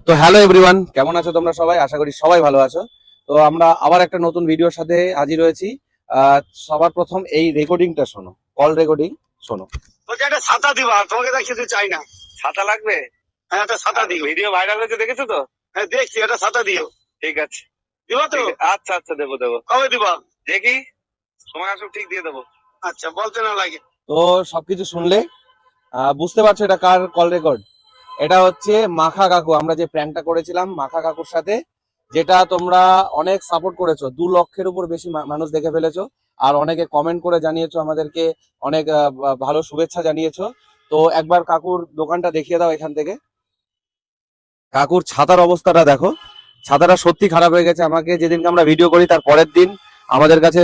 তো hello everyone, কেমন আছো তোমরা সবাই? আশা করি সবাই ভালো আছো। তো আমরা আবার একটা নতুন ভিডিওর সাথে হাজির হয়েছি। সবার প্রথম এই রেকর্ডিংটা শোনো, কল রেকর্ডিং শোনো। তোকে একটা ছাতা দিবা, তোমাকে দেখাতে চাই না। ছাতা লাগবে? হ্যাঁ, একটা ছাতা দিও। ভিডিও ভাইরাল হয়েছে, দেখেছো তো? হ্যাঁ, দেখছি, একটা ছাতা দিও। ঠিক আছে, দিবা তো? আচ্ছা আচ্ছা, দেবো দেবো। কবে দিবা? দেখি সময় আসুক, ঠিক দিয়ে দেবো। আচ্ছা, বলতে না লাগে। তো সবকিছু শুনলে বুঝতে পারছো এটা কার কল রেকর্ড? এটা হচ্ছে মাখা কাকু। আমরা যে প্র্যাঙ্কটা করেছিলাম মাখা কাকুর সাথে, যেটা তোমরা অনেক সাপোর্ট করেছো, 2 লক্ষের উপর বেশি মানুষ দেখে ফেলেছো, আর অনেকে কমেন্ট করে জানিয়েছো, আমাদেরকে অনেক ভালো শুভেচ্ছা জানিয়েছো। তো একবার কাকুর দোকানটা দেখিয়ে দাও এখান থেকে। কাকুর ছাতার অবস্থাটা দেখো, ছাতাটা সত্যি খারাপ হয়ে গেছে। আমাকে যেদিনকে আমরা ভিডিও করি তার পরের দিন আমাদের কাছে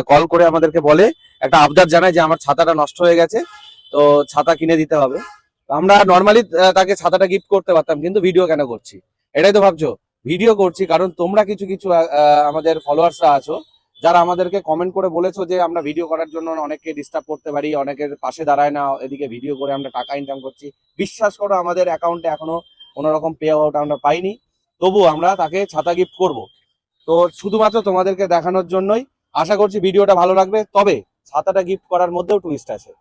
কল করে আমাদেরকে বলে, একটা আবদার জানায় যে আমার ছাতাটা নষ্ট হয়ে গেছে, তো ছাতা কিনে দিতে হবে। আমরা নর্মালি তাকে ছাতাটা গিফট করতে পারতাম, কিন্তু ভিডিও কেন করছি? এটাই তো ভাবছো। ভিডিও করছি কারণ তোমরা কিছু কিছু আমাদের ফলোয়ার্সরা আছো, যারা আমাদেরকে কমেন্ট করে বলেছো যে আমরা ভিডিও করার জন্য অনেককে ডিস্টার্ব করতে পারি, অনেকের পাশে দাঁড়ায় না, এদিকে ভিডিও করে আমরা টাকা ইনকাম করছি। বিশ্বাস করো, আমাদের অ্যাকাউন্টে এখনো কোনো রকম পে আউট আমরা পাইনি, তবু আমরা তাকে ছাতা গিফট করব। তো শুধুমাত্র তোমাদেরকে দেখানোর জন্যই। আশা করছি ভিডিওটা ভালো লাগবে। তবে ছাতাটা গিফট করার মধ্যেও টুইস্ট আছে,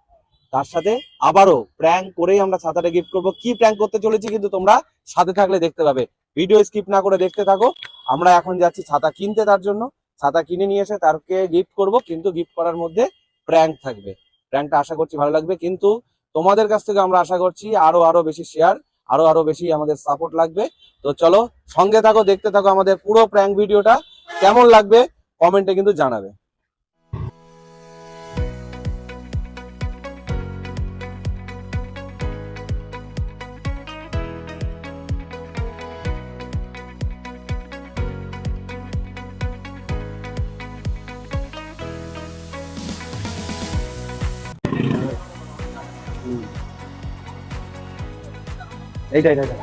তার সাথে আবারও প্র্যাঙ্ক করেই আমরা ছাতাটা গিফট করব। কি প্র্যাঙ্ক করতে চলেছি কিন্তু তোমরা সাথে থাকলে দেখতে পাবে। ভিডিও স্কিপ না করে দেখতে থাকো। আমরা এখন যাচ্ছি ছাতা কিনতে, তার জন্য ছাতা কিনে নিয়ে এসে তাকে গিফট করব, কিন্তু গিফট করার মধ্যে প্র্যাঙ্ক থাকবে। প্র্যাঙ্কটা আশা করছি ভালো লাগবে, কিন্তু তোমাদের কাছ থেকে আমরা আশা করছি আরো বেশি শেয়ার, আরো বেশি আমাদের সাপোর্ট লাগবে। তো চলো সঙ্গে থাকো, দেখতে থাকো আমাদের পুরো প্র্যাঙ্ক ভিডিওটা। কেমন লাগবে কমেন্টে কিন্তু জানাবে। এইটা এটা এটা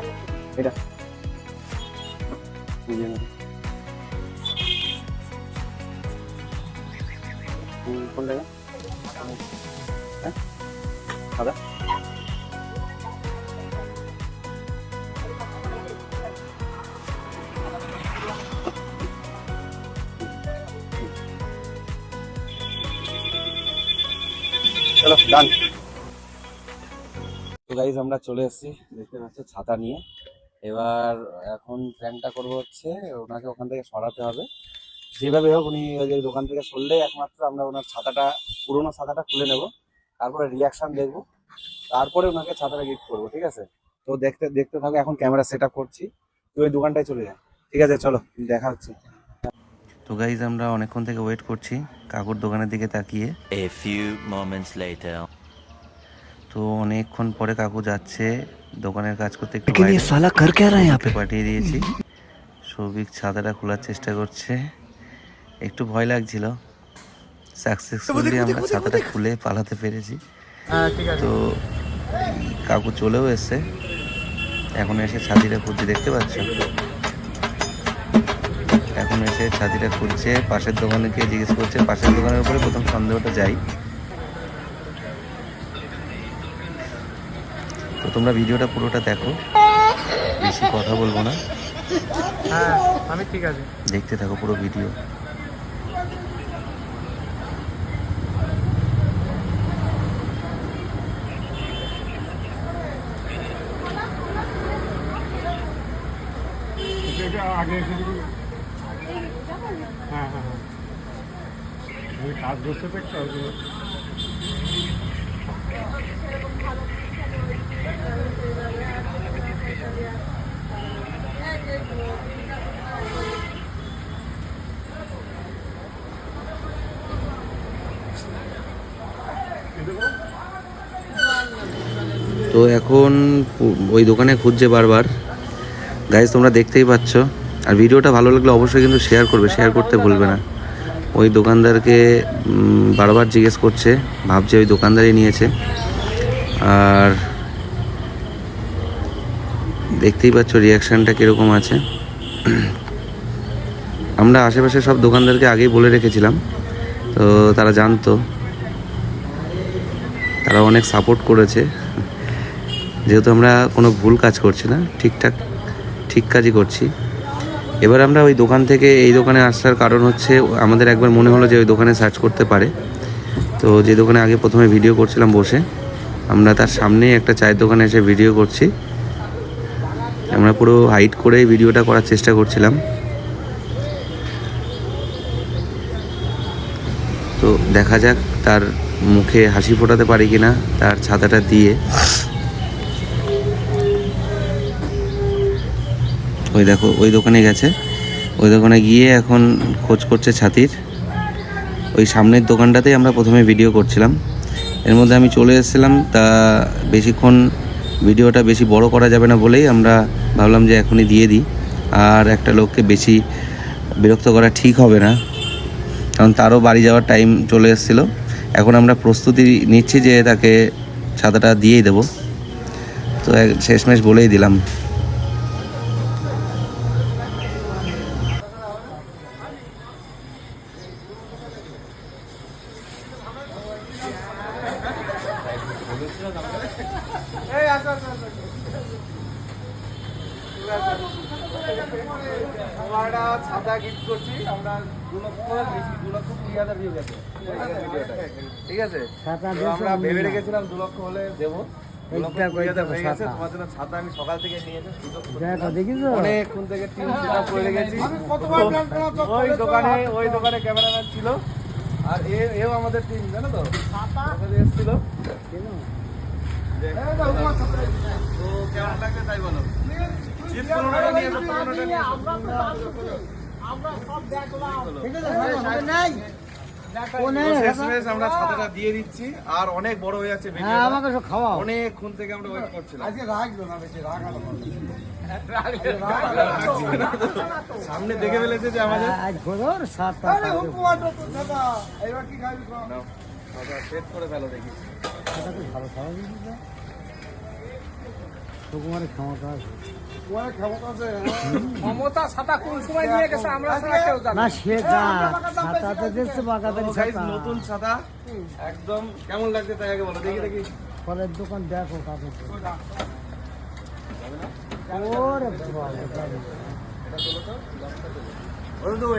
এটা কোন জায়গা? হ্যাঁ, দাদা চলো ডান। তো গাইজ আমরা চলে এসেছি, দেখতে পাচ্ছ ছাতা নিয়ে। এবার এখন প্ল্যানটা করবো হচ্ছে ওনাকে ওখান থেকে সরাতে হবে, যেভাবে হোক। উনি ওই যে দোকান থেকে সরলে একমাত্র আমরা ওনার ছাতাটা, পুরোনো ছাতাটা খুলে নেব, তারপরে রিয়াকশন দেখবো, তারপরে ওনাকে ছাতাটা গিফট করবো, ঠিক আছে? তো দেখতে দেখতে থাকো। এখন ক্যামেরা সেট আপ করছি, তুই ওই দোকানটায় চলে যা, ঠিক আছে? চলো দেখা হচ্ছে। তো গাইজ আমরা অনেকক্ষণ থেকে ওয়েট করছি কাকুর দোকানের দিকে তাকিয়ে। A few moments later. তো অনেকক্ষণ পরে কাকু যাচ্ছে দোকানের কাজ করতে, একটু लेकिन ये साला कर क्या रहा है यहाँ पे? পাঠিয়ে দিয়েছি। সৌভিক ছাতাটা খোলার চেষ্টা করছে, একটু ভয় লাগছিল। সাকসেসফুলি আমরা ছাতাটা খুলে পালাতে পেরেছি। তো কাকু চলেও এসছে, এখন এসে ছাতিটা খুঁজছে, দেখতে পাচ্ছ? এখন এসে ছাতিটা খুঁজছে, পাশের দোকানে গিয়ে জিজ্ঞেস করছে। পাশের দোকানের উপরে প্রথম সন্দেহটা যাই। তো তোমরা ভিডিওটা পুরোটা দেখো, বেশি কথা বলবো না। হ্যাঁ, আমি ঠিক আছে। দেখতে থাকো পুরো ভিডিও। আগে এসে যদি হ্যাঁ হ্যাঁ হ্যাঁ আমি কাজ করতে পেরেছি। তো এখন ওই দোকানে খুঁজছে বারবার। গাইজ তোমরা দেখতেই পাচ্ছ, আর ভিডিওটা ভালো লাগলে অবশ্যই কিন্তু শেয়ার করবে, শেয়ার করতে ভুলবে না। ওই দোকানদারকে বারবার জিজ্ঞেস করছে, ভাবছে ওই দোকানদারই নিয়েছে। আর দেখতেই পাচ্ছ রিয়াকশানটা কীরকম আছে। আমরা আশেপাশে সব দোকানদারকে আগেই বলে রেখেছিলাম, তো তারা জানতো, তারা অনেক সাপোর্ট করেছে, যেহেতু আমরা কোনো ভুল কাজ করছি না, ঠিকঠাক ঠিক কাজই করছি। এবার আমরা ওই দোকান থেকে এই দোকানে আসার কারণ হচ্ছে আমাদের একবার মনে হলো যে ওই দোকানে সার্চ করতে পারে। তো যে দোকানে আগে প্রথমে ভিডিও করছিলাম বসে, আমরা তার সামনেই একটা চায়ের দোকানে এসে ভিডিও করছি। আমরা পুরো হাইড করেই ভিডিওটা করার চেষ্টা করছিলাম। তো দেখা যাক তার মুখে হাসি ফোটাতে পারি কিনা তার ছাতাটা দিয়ে। ওই দেখো ওই দোকানে গেছে, ওই দোকানে গিয়ে এখন খোঁজ করছে ছাতির। ওই সামনের দোকানটাতেই আমরা প্রথমে ভিডিও করছিলাম, এর মধ্যে আমি চলে এসেছিলাম। তা বেশিক্ষণ ভিডিওটা বেশি বড় করা যাবে না বলেই আমরা ভাবলাম যে এখনই দিয়ে দিই। আর একটা লোককে বেশি বিরক্ত করা ঠিক হবে না, কারণ তারও বাড়ি যাওয়ার টাইম চলে এসেছিলো। এখন আমরা প্রস্তুতি নিচ্ছি যে তাকে ছাতাটা দিয়েই দেবো। তো শেষমেশ বলেই দিলাম। ছাতা গিফট করছি আমরা 2,20,000 ভিউ গেছে ঠিক আছে। তো আমরা ভেবে রেখেছিলাম 2 লক্ষ হলে দেবো। 2,20,000 হয়ে গেছে। তোমার জন্য ছাতা আমি সকাল থেকে নিয়ে এসেছি, অনেকক্ষণ থেকে টিম সেট আপ করে রেখেছি। ওই দোকানে ক্যামেরাম্যান ছিল, আর এও আমাদের টিম, জানো তো, এসেছিল। তো কেমন লাগছে তাই বলো। আমরা ছাতাটা দিয়ে দিচ্ছি, আর অনেক বড় হয়ে যাচ্ছে অনেকক্ষণ থেকে আমরা ওয়েট করছিলাম। সামনে দেখে ফেলেছে যে আমাদের সেট করে ফেলো দেখি। ক্ষমতা ছাতা কোন সময় নিয়ে গেছে আমরা ছাড়া কেউ জানে না। সে ছাতাতে দেখছে বাগাদারি ছাতা, নতুন ছাতা একদম। কেমন লাগছে তাই আগে বলো দেখি। দেখি ফলের দোকান দেখো কাকে ওরে বাবা,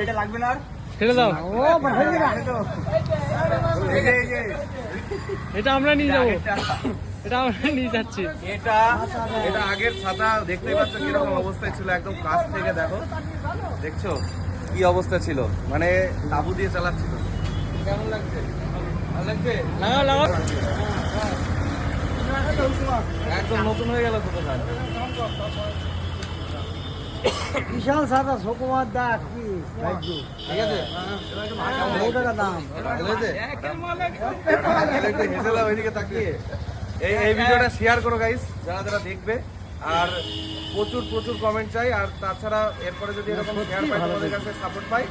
এটা লাগবে না, আর ছেড়ে দাও। ও এটা আমরা নিয়ে যাবো, এটা আমরা নিয়ে যাচ্ছি। এটা আগের ছাতা, দেখতেই পাচ্ছ কিরকম অবস্থায় ছিল, একদম কাছ থেকে দেখো, দেখছো কি অবস্থা ছিল, মানে তাবু দিয়ে চালাচ্ছিল। কেমন লাগছে? ভালো লাগছে? একদম নতুন হয়ে গেল তো। বিশাল ছাতা সুকুমার দা, কি ঠিক আছে, দাম হেসেলাম ওইদিকে তাকিয়ে। এই ভিডিওটা শেয়ার করো গাইস, যারা যারা দেখবে, আর প্রচুর কমেন্ট চাই। আর তাছাড়া এরপরে যদি এরকম শেয়ার পাই, তোমাদের কাছে সাপোর্ট পাই,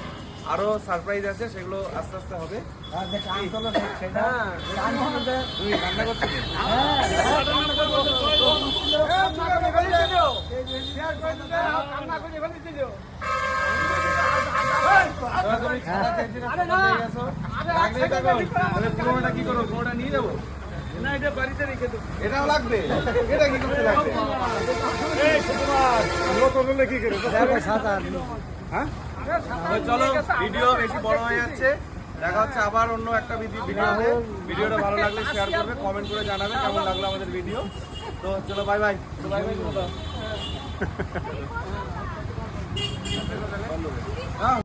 আরো সারপ্রাইজ আছে, সেগুলো আস্তে আস্তে হবে। তুমি রান্না করছো? পুরোটা কি করো? পুরোটা নিয়ে যাবো না, এটা বাড়িতে রেখে দেবো। এটাও লাগবে? এটা কি করতে লাগবে? চলো, ভিডিও বেশি বড় হয়ে যাচ্ছে। দেখা হচ্ছে আবার অন্য একটা ভিডিওতে। ভিডিওটা ভালো লাগলে শেয়ার করবে, কমেন্ট করে জানাবে কেমন লাগলো আমাদের ভিডিও। তো চলো, বাই বাই। Bye bye.